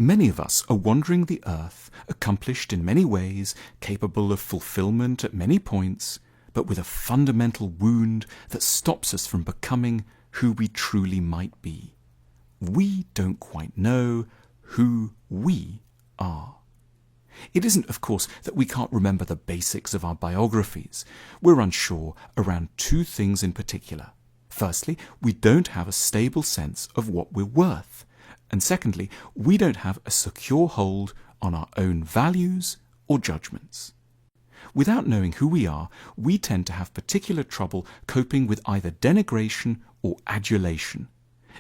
Many of us are wandering the earth, accomplished in many ways, capable of fulfillment at many points, but with a fundamental wound that stops us from becoming who we truly might be. We don't quite know who we are. It isn't, of course, that we can't remember the basics of our biographies. We're unsure around two things in particular. Firstly, we don't have a stable sense of what we're worth. And secondly, we don't have a secure hold on our own values or judgments. Without knowing who we are, we tend to have particular trouble coping with either denigration or adulation.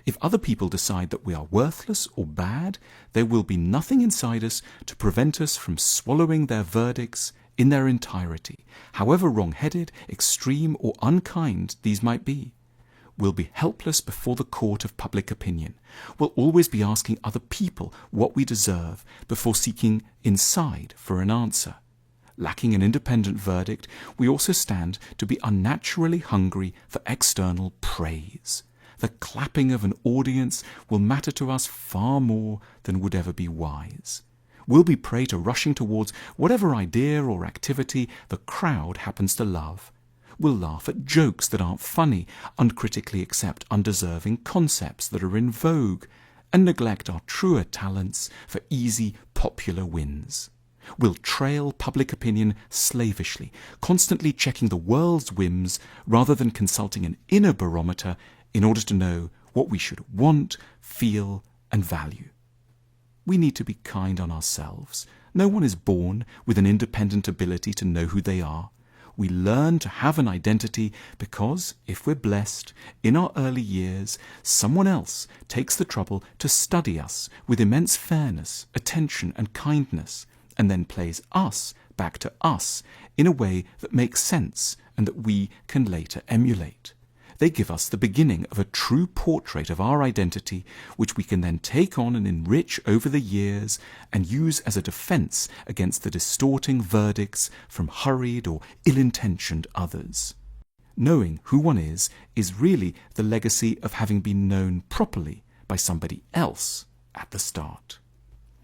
If other people decide that we are worthless or bad, there will be nothing inside us to prevent us from swallowing their verdicts in their entirety, however wrong-headed, extreme or unkind these might be. We'll be helpless before the court of public opinion. We'll always be asking other people what we deserve before seeking inside for an answer. Lacking an independent verdict, we also stand to be unnaturally hungry for external praise. The clapping of an audience will matter to us far more than would ever be wise. We'll be prey to rushing towards whatever idea or activity the crowd happens to love. We'll laugh at jokes that aren't funny, uncritically accept undeserving concepts that are in vogue, and neglect our truer talents for easy, popular wins. We'll trail public opinion slavishly, constantly checking the world's whims rather than consulting an inner barometer in order to know what we should want, feel, and value. We need to be kind on ourselves. No one is born with an independent ability to know who they are. We learn to have an identity because, if we're blessed, in our early years, someone else takes the trouble to study us with immense fairness, attention, and kindness, and then plays us back to us in a way that makes sense and that we can later emulate. They give us the beginning of a true portrait of our identity, which we can then take on and enrich over the years and use as a defense against the distorting verdicts from hurried or ill-intentioned others. Knowing who one is really the legacy of having been known properly by somebody else at the start.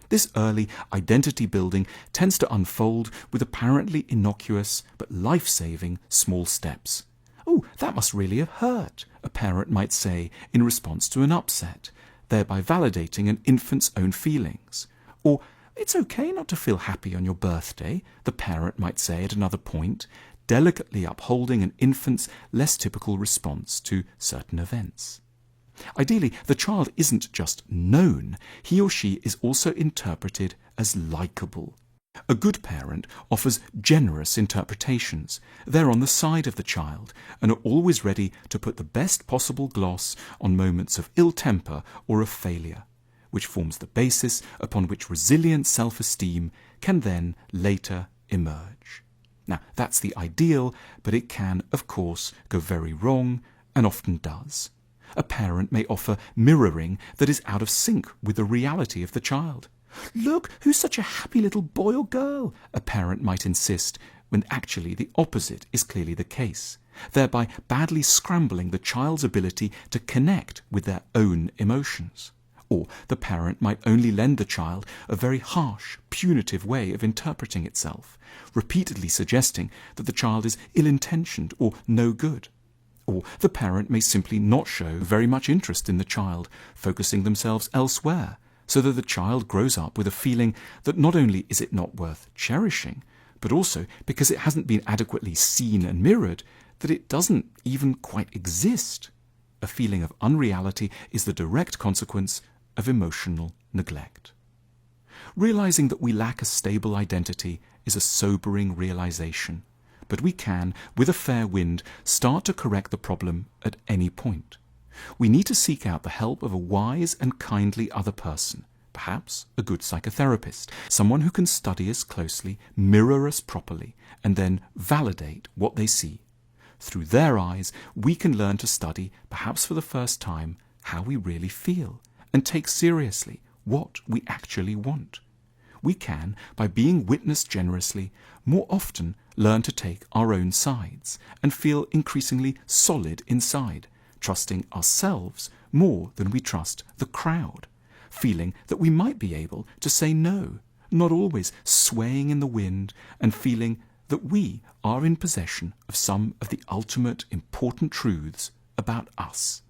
This early identity building tends to unfold with apparently innocuous but life-saving small steps. "Oh, that must really have hurt," a parent might say in response to an upset, thereby validating an infant's own feelings. Or, "It's okay not to feel happy on your birthday," the parent might say at another point, delicately upholding an infant's less typical response to certain events. Ideally, the child isn't just known, he or she is also interpreted as likable. A good parent offers generous interpretations. They're on the side of the child and are always ready to put the best possible gloss on moments of ill temper or of failure, which forms the basis upon which resilient self-esteem can then later emerge. Now, that's the ideal, but it can, of course, go very wrong, and often does. A parent may offer mirroring that is out of sync with the reality of the child. "Look, who's such a happy little boy or girl?" a parent might insist, when actually the opposite is clearly the case, thereby badly scrambling the child's ability to connect with their own emotions. Or the parent might only lend the child a very harsh, punitive way of interpreting itself, repeatedly suggesting that the child is ill-intentioned or no good. Or the parent may simply not show very much interest in the child, focusing themselves elsewhere, so that the child grows up with a feeling that not only is it not worth cherishing, but also, because it hasn't been adequately seen and mirrored, that it doesn't even quite exist. A feeling of unreality is the direct consequence of emotional neglect. Realizing that we lack a stable identity is a sobering realization, but we can, with a fair wind, start to correct the problem at any point. We need to seek out the help of a wise and kindly other person, perhaps a good psychotherapist, someone who can study us closely, mirror us properly, and then validate what they see. Through their eyes, we can learn to study, perhaps for the first time, how we really feel, and take seriously what we actually want. We can, by being witnessed generously, more often learn to take our own sides and feel increasingly solid inside, trusting ourselves more than we trust the crowd, feeling that we might be able to say no, not always swaying in the wind, and feeling that we are in possession of some of the ultimate important truths about us.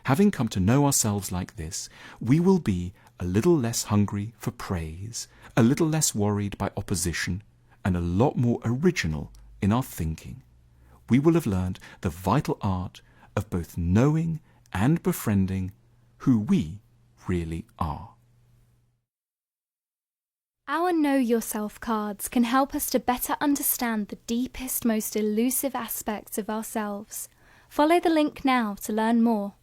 Having come to know ourselves like this, we will be a little less hungry for praise, a little less worried by opposition, and a lot more original in our thinking. We will have learned the vital art of both knowing and befriending who we really are. Our Know Yourself cards can help us to better understand the deepest, most elusive aspects of ourselves. Follow the link now to learn more.